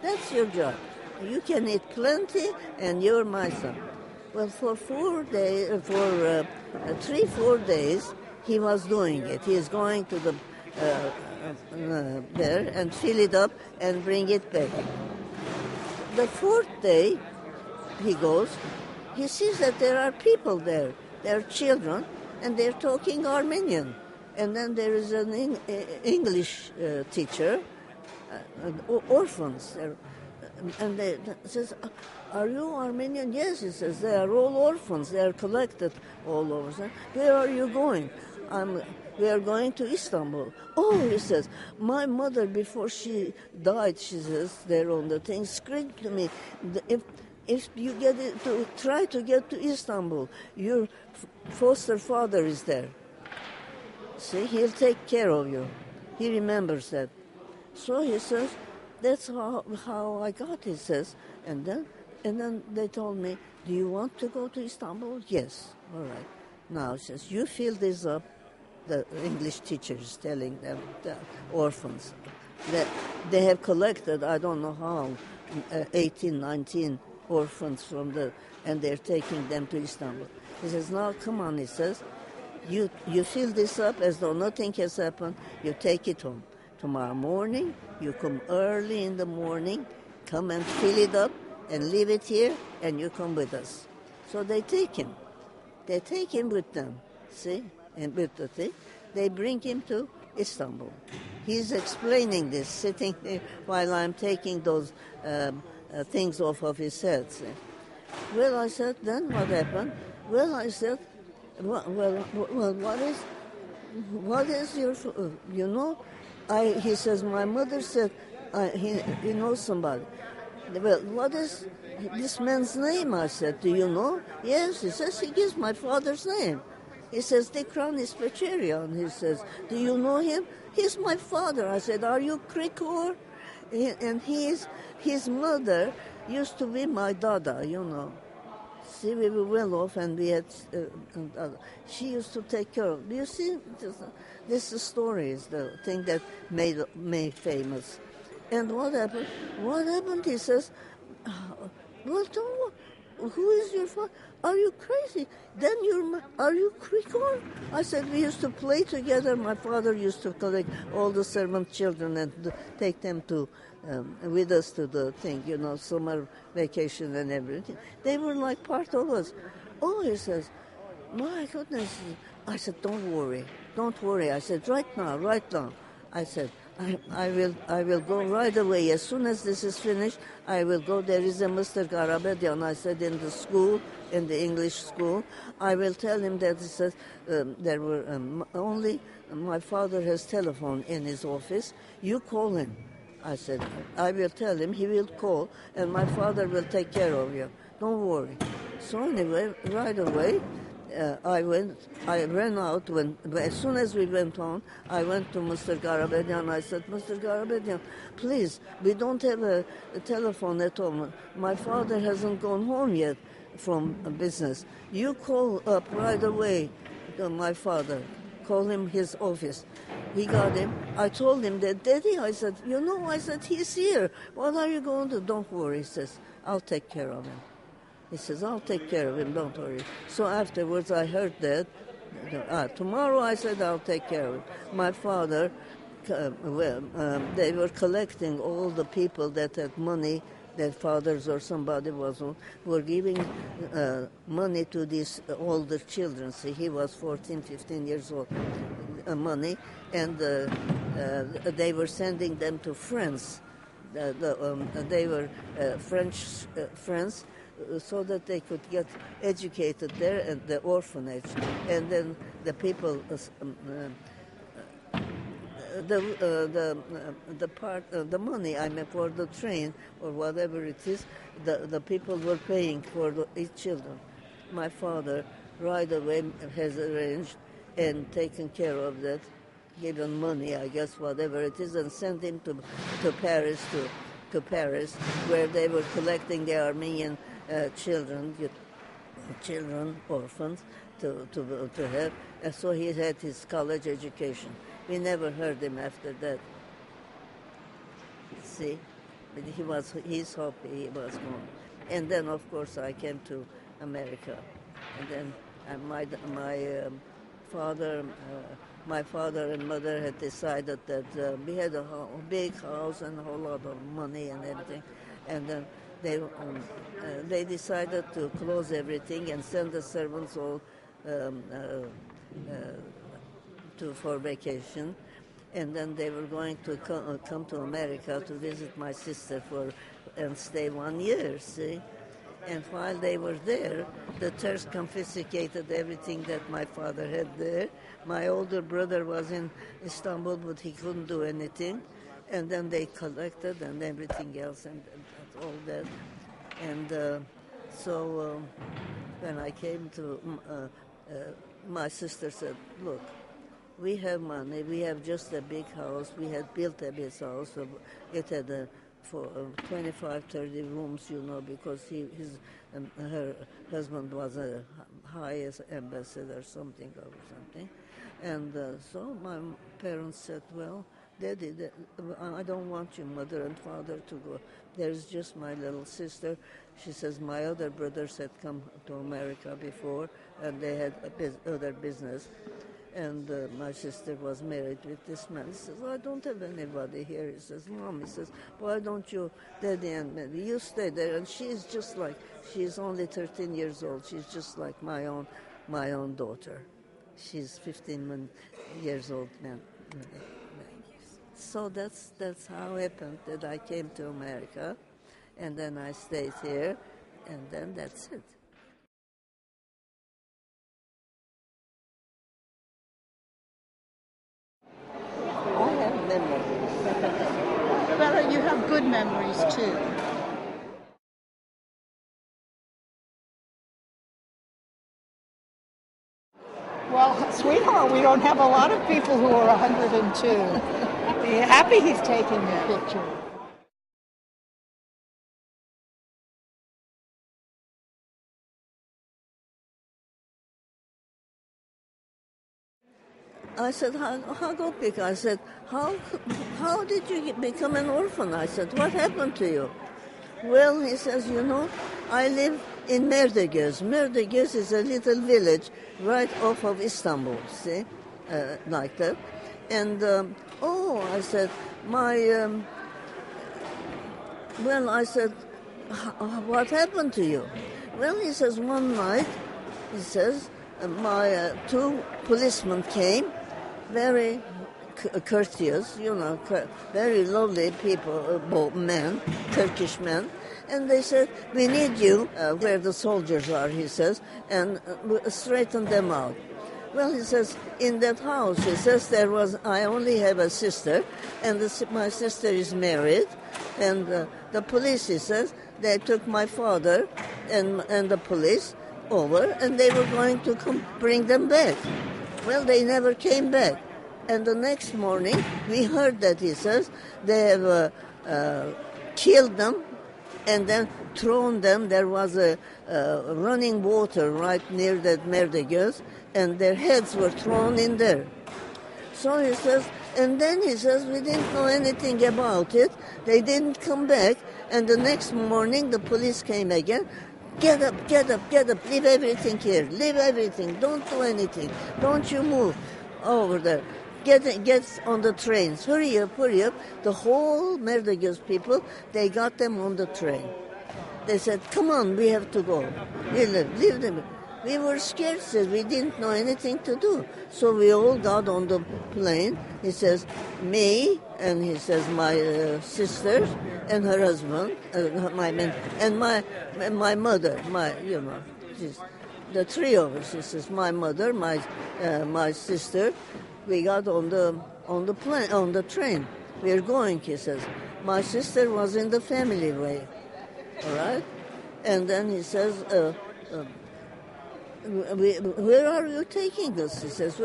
That's your job. You can eat plenty, and you're my son. Well, for 4 days, for 3, 4 days, he was doing it. He is going to the there and fill it up and bring it back. The fourth day, he goes, he sees that there are people there. There are children, and they're talking Armenian. And then there is an English teacher, orphans. And they says, "Are you Armenian?" "Yes," he says. "They are all orphans. They are collected all over." So, "Where are you going?" "We are going to Istanbul." "Oh," he says, "my mother, before she died," she says, there on the thing, screamed to me, if you get it, to try to get to Istanbul, your foster father is there. See, he'll take care of you. He remembers that. So he says, that's how I got, he says. And then they told me, "Do you want to go to Istanbul?" "Yes." "All right. Now," he says, "you fill this up." The English teacher is telling them, the orphans, that they have collected, I don't know how, 18, 19 orphans and they're taking them to Istanbul. He says, "Now, come on," he says, you fill this up as though nothing has happened. You take it home. Tomorrow morning, you come early in the morning, come and fill it up and leave it here, and you come with us." So they take him. They take him with them, see? And with the thing, they bring him to Istanbul. He's explaining this, sitting there while I'm taking those things off of his head. See? Well, I said, then what happened? Well, I said, well, what is your, he says, my mother said, he knows somebody. "Well, what is this man's name?" I said, "Do you know?" "Yes," he says, "he gives my father's name." He says, "Dikran Ispecherian." He says, "Do you know him?" "He's my father." I said, "Are you Krikor?" And his mother used to be my dada, See, we were well off, and we had, she used to take care of. Do you see, this story is the thing that made me famous. And what happened? What happened? He says, "Well, who is your father? Are you crazy? Then are you Krikor?" I said, "We used to play together. My father used to collect all the servant children and take them to with us to the thing, summer vacation and everything. They were like part of us." "Oh," he says, "my goodness." I said, don't worry. I said, right now. I said, I will go right away. As soon as this is finished, I will go. There is a Mr. Garabedian," I said, "in the school, in the English school. I will tell him that," he says, "there were only, my father has telephone in his office. You call him." I said, "I will tell him, he will call, and my father will take care of you. Don't worry." So anyway, right away, I ran out. As soon as we went on, I went to Mr. Garabedian. I said, "Mr. Garabedian, please, we don't have a telephone at home. My father hasn't gone home yet from business. You call up right away my father. Call him his office." He got him. I told him that, "Daddy," I said, I said, "he's here. What are you going to do?" "Don't worry," he says, "I'll take care of him." He says, "I'll take care of him, don't worry." So afterwards I heard that. Tomorrow, I said, "I'll take care of him." My father, they were collecting all the people that had money, their fathers or somebody were giving money to these older children. See, he was 14, 15 years old, money, and they were sending them to France. They were French friends, so that they could get educated there at the orphanage. And then the people, the money, for the train or whatever it is, the people were paying for each children. My father right away has arranged and taken care of that, given money, I guess, whatever it is, and sent him to Paris, to Paris, where they were collecting the Armenian children, orphans, to have. And so he had his college education. We never heard him after that. See? He's happy he was gone. And then, of course, I came to America. And then father, my father and mother had decided that we had a big house and a whole lot of money and everything. And then they decided to close everything and send the servants all um, for vacation, and then they were going to come to America to visit my sister and stay 1 year. See, and while they were there, the Turks confiscated everything that my father had there. My older brother was in Istanbul, but he couldn't do anything, and then they collected and everything else and all that, and so when I came to. My sister said, look, we have money, we have just a big house, we had built a big house, so it had 25, 30 rooms, because her husband was a highest ambassador, something. And so my parents said, well, Daddy, I don't want your mother and father to go. There's just my little sister. She says my other brothers had come to America before, and they had other business. And my sister was married with this man. He says, I don't have anybody here. He says, Mom, he says, why don't you, Daddy and Daddy, you stay there. And she's only 13 years old. She's just like my own daughter. She's 15 years old now. So that's how it happened that I came to America, and then I stayed here, and then that's it. I have memories. Well, you have good memories too. Well, sweetheart, we don't have a lot of people who are 102. Be happy he's taking the picture. I said, Hagopik, I said, how did you become an orphan? I said, what happened to you? Well, he says, I live in Merdegöz. Merdegöz is a little village right off of Istanbul, see, like that. And, I said, I said, what happened to you? Well, he says, one night, he says, my two policemen came, very courteous, very lovely people, both men, Turkish men, and they said, we need you where the soldiers are, he says, and straighten them out. Well, he says, in that house, he says, I only have a sister, and my sister is married, and the police, he says, they took my father and the police over, and they were going to bring them back. Well, they never came back. And the next morning, we heard that, he says, they have killed them and then thrown them. There was a running water right near that Merdegöz, and their heads were thrown in there. So he says, and then he says, we didn't know anything about it. They didn't come back. And the next morning, the police came again. Get up, leave everything here, leave everything, don't do anything, don't you move over there. Get on the trains, hurry up. The whole Merdegöz people, they got them on the train. They said, come on, we have to go. Leave them. We were scared, says we didn't know anything to do. So we all got on the plane. He says, me, and he says, my sisters and her husband, and my mother, the three of us. He says, my mother, my sister. We got on the train. We're going, he says. My sister was in the family way, all right? And then he says, where are you taking us? He says,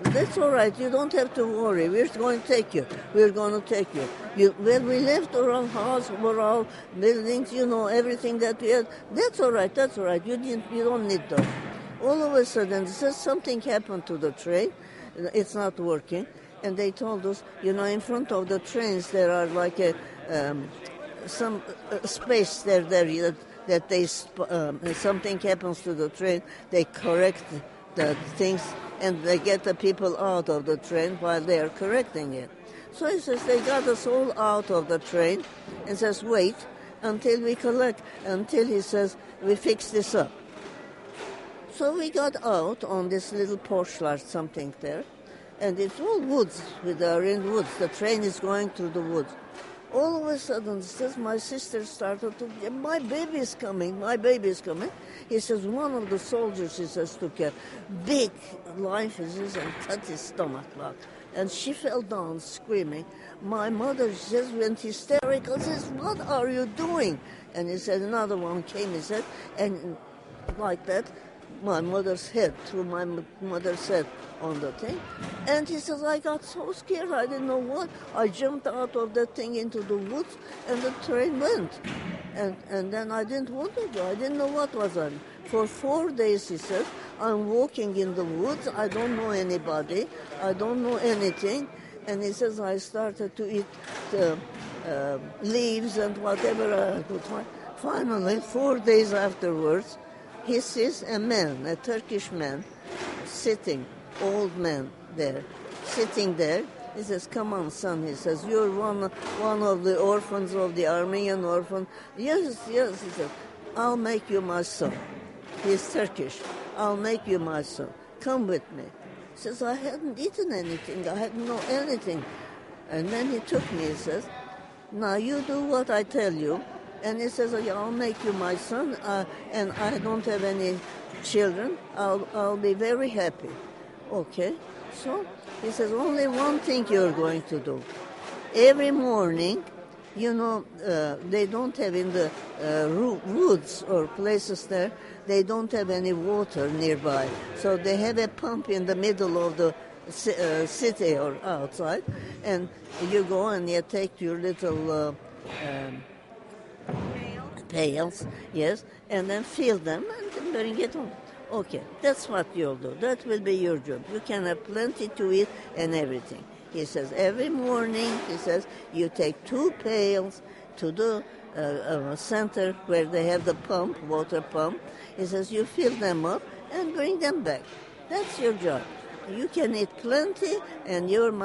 that's all right. You don't have to worry. We're going to take you. We left our house, our buildings, everything that we had. That's all right. You don't need those. All of a sudden, something happened to the train. It's not working. And they told us, in front of the trains, there are like some space there that they something happens to the train, they correct the things and they get the people out of the train while they are correcting it. So he says they got us all out of the train and says wait until we until he says we fix this up. So we got out on this little porch or something there, and it's all woods. We are in woods. The train is going through the woods. All of a sudden, says my sister started to, my baby is coming, my baby is coming. He says, one of the soldiers, he says, took a big knife and cut his stomach lock. And she fell down screaming. My mother just went hysterical, says, what are you doing? And he said, another one came, he said, and like that, my mother's head, through my mother's head on the thing. And he says, I got so scared, I didn't know what. I jumped out of that thing into the woods, and the train went. And then I didn't want to go. I didn't know what was on. For 4 days, he said, I'm walking in the woods. I don't know anybody. I don't know anything. And he says, I started to eat the leaves and whatever I could find. Finally, 4 days afterwards, he sees a man, a Turkish man, sitting, old man there, sitting there. He says, come on, son. He says, you're one of the orphans of the Armenian orphan. Yes, yes, he says, I'll make you my son. He's Turkish. I'll make you my son. Come with me. He says, I hadn't eaten anything. I hadn't known anything. And then he took me, he says, now you do what I tell you. And he says, I'll make you my son, and I don't have any children. I'll be very happy. Okay. So he says, only one thing you're going to do. Every morning, you know, they don't have in the woods or places there, they don't have any water nearby. So they have a pump in the middle of the city or outside, and you go and you take your little pails, yes, and then fill them and then bring it home. Okay, that's what you'll do. That will be your job. You can have plenty to eat and everything. He says every morning, he says, you take 2 pails to the center where they have the pump, water pump. He says you fill them up and bring them back. That's your job. You can eat plenty and you're my